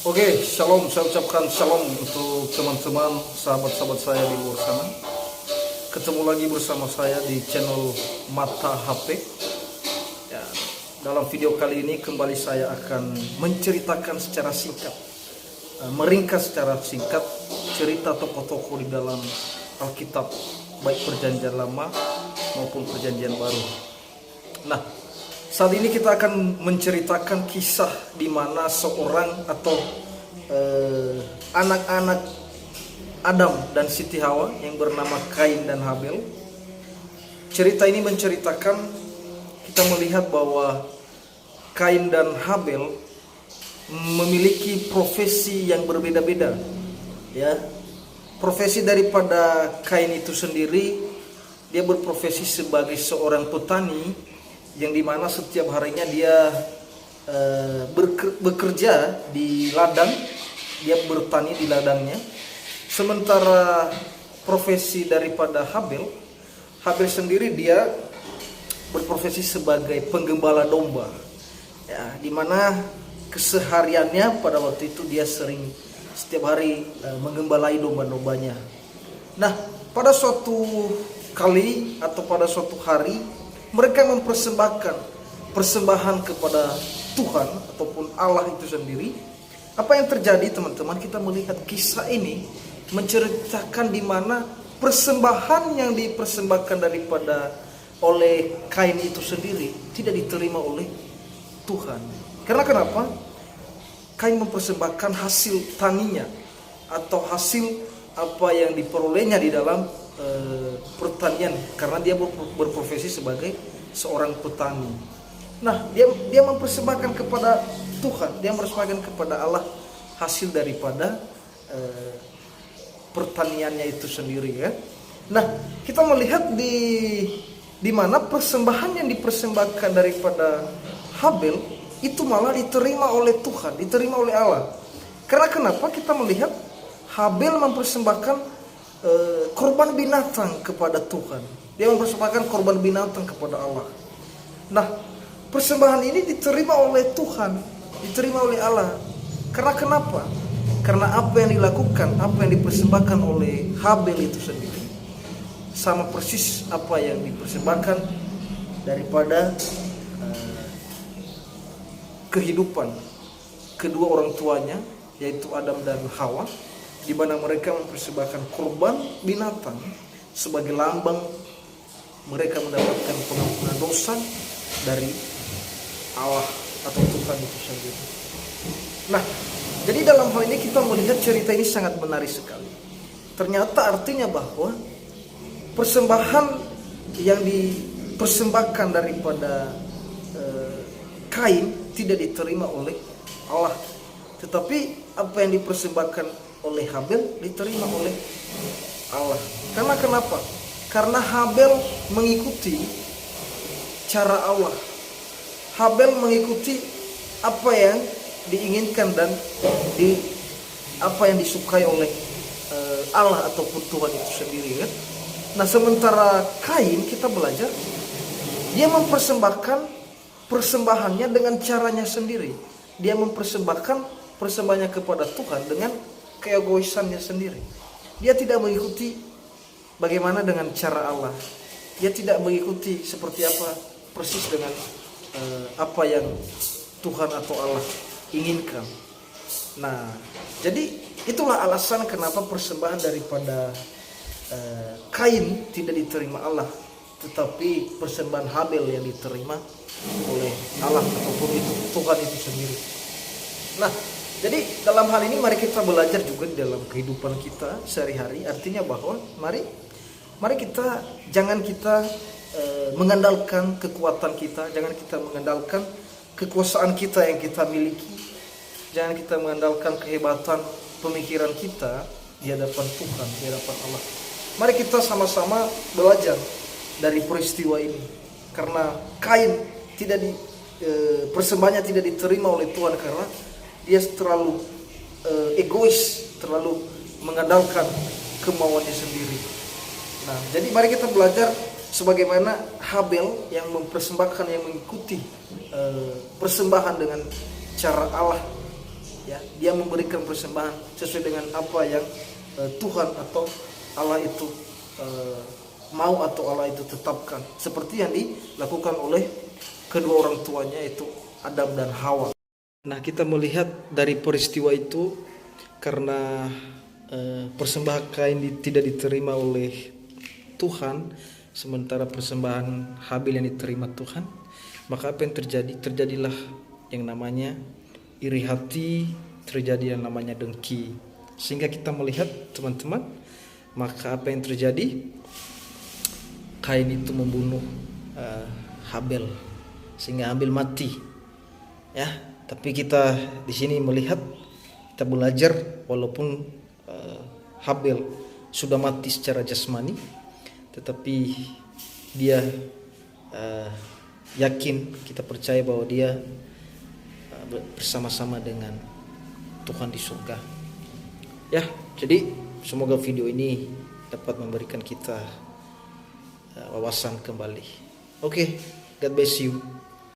Oke, shalom. Saya ucapkan shalom untuk teman-teman, sahabat-sahabat saya di luar sana. Ketemu lagi bersama saya di channel Mata HP. Ya, dalam video kali ini kembali saya akan menceritakan secara singkat, meringkas secara singkat cerita tokoh-tokoh di dalam Alkitab, baik Perjanjian Lama maupun Perjanjian Baru. Nah, saat ini kita akan menceritakan kisah di mana seorang atau anak-anak Adam dan Siti Hawa yang bernama Kain dan Habel. Cerita ini menceritakan, kita melihat bahwa Kain dan Habel memiliki profesi yang berbeda-beda. Ya, profesi daripada Kain itu sendiri, dia berprofesi sebagai seorang petani, yang dimana setiap harinya dia bekerja di ladang, dia bertani di ladangnya. Sementara profesi daripada Habel sendiri dia berprofesi sebagai penggembala domba, ya, dimana kesehariannya pada waktu itu dia sering setiap hari menggembalai domba-dombanya. Nah, pada suatu kali atau pada suatu hari mereka mempersembahkan persembahan kepada Tuhan ataupun Allah itu sendiri. Apa yang terjadi, teman-teman? Kita melihat kisah ini menceritakan di mana persembahan yang dipersembahkan daripada oleh Kain itu sendiri tidak diterima oleh Tuhan. Karena kenapa? Kain mempersembahkan hasil taninya atau hasil apa yang diperolehnya di dalam pertanian, karena dia berprofesi sebagai seorang petani. Nah, dia mempersembahkan kepada Tuhan, dia mempersembahkan kepada Allah hasil daripada pertaniannya itu sendiri, ya. Nah, kita melihat di mana persembahan yang dipersembahkan daripada Habel itu malah diterima oleh Tuhan, diterima oleh Allah. Karena kenapa? Kita melihat Habel mempersembahkan korban binatang kepada Tuhan. Dia mempersembahkan korban binatang kepada Allah. Nah, persembahan ini diterima oleh Tuhan, diterima oleh Allah. Karena kenapa? Karena apa yang dilakukan, apa yang dipersembahkan oleh Habel itu sendiri sama persis apa yang dipersembahkan daripada kehidupan kedua orang tuanya, yaitu Adam dan Hawa, di mana mereka mempersembahkan korban binatang sebagai lambang mereka mendapatkan pengampunan dosa dari Allah atau Tuhan itu sendiri. Nah, jadi dalam hal ini kita melihat cerita ini sangat menarik sekali. Ternyata artinya bahwa persembahan yang dipersembahkan daripada Kain tidak diterima oleh Allah, tetapi apa yang dipersembahkan oleh Habel diterima oleh Allah. Karena kenapa? Karena Habel mengikuti cara Allah. Habel mengikuti apa yang diinginkan dan apa yang disukai oleh Allah ataupun Tuhan itu sendiri, kan? Nah, sementara Kain, kita belajar dia mempersembahkan persembahannya dengan caranya sendiri. Dia mempersembahkan persembahannya kepada Tuhan dengan keegoisannya sendiri. Dia tidak mengikuti bagaimana dengan cara Allah. Dia tidak mengikuti seperti apa persis dengan apa yang Tuhan atau Allah inginkan. Nah, jadi itulah alasan kenapa persembahan daripada Kain tidak diterima Allah, tetapi persembahan Habel yang diterima oleh Allah ataupun itu Tuhan itu sendiri. Nah, jadi dalam hal ini mari kita belajar juga dalam kehidupan kita sehari-hari. Artinya bahwa mari kita jangan kita mengandalkan kekuatan kita, jangan kita mengandalkan kekuasaan kita yang kita miliki, jangan kita mengandalkan kehebatan pemikiran kita di hadapan Tuhan, di hadapan Allah. Mari kita sama-sama belajar dari peristiwa ini, karena Kain persembahannya tidak diterima oleh Tuhan karena dia terlalu egois, terlalu mengandalkan kemauannya sendiri. Nah, jadi mari kita belajar sebagaimana Habel yang mempersembahkan, yang mengikuti persembahan dengan cara Allah ya, dia memberikan persembahan sesuai dengan apa yang Tuhan atau Allah itu mau atau Allah itu tetapkan, seperti yang dilakukan oleh kedua orang tuanya, yaitu Adam dan Hawa. Nah, kita melihat dari peristiwa itu, karena persembahan Kain tidak diterima oleh Tuhan, sementara persembahan Habil yang diterima Tuhan, maka apa yang terjadi? Terjadilah yang namanya iri hati, terjadi yang namanya dengki. Sehingga kita melihat, teman-teman, maka apa yang terjadi? Kain itu membunuh Habel sehingga Habil mati. Ya, tapi kita di sini melihat, kita belajar walaupun Habel sudah mati secara jasmani, tetapi dia yakin, kita percaya bahwa dia bersama-sama dengan Tuhan di surga. Ya, jadi semoga video ini dapat memberikan kita wawasan kembali. Oke, God bless you.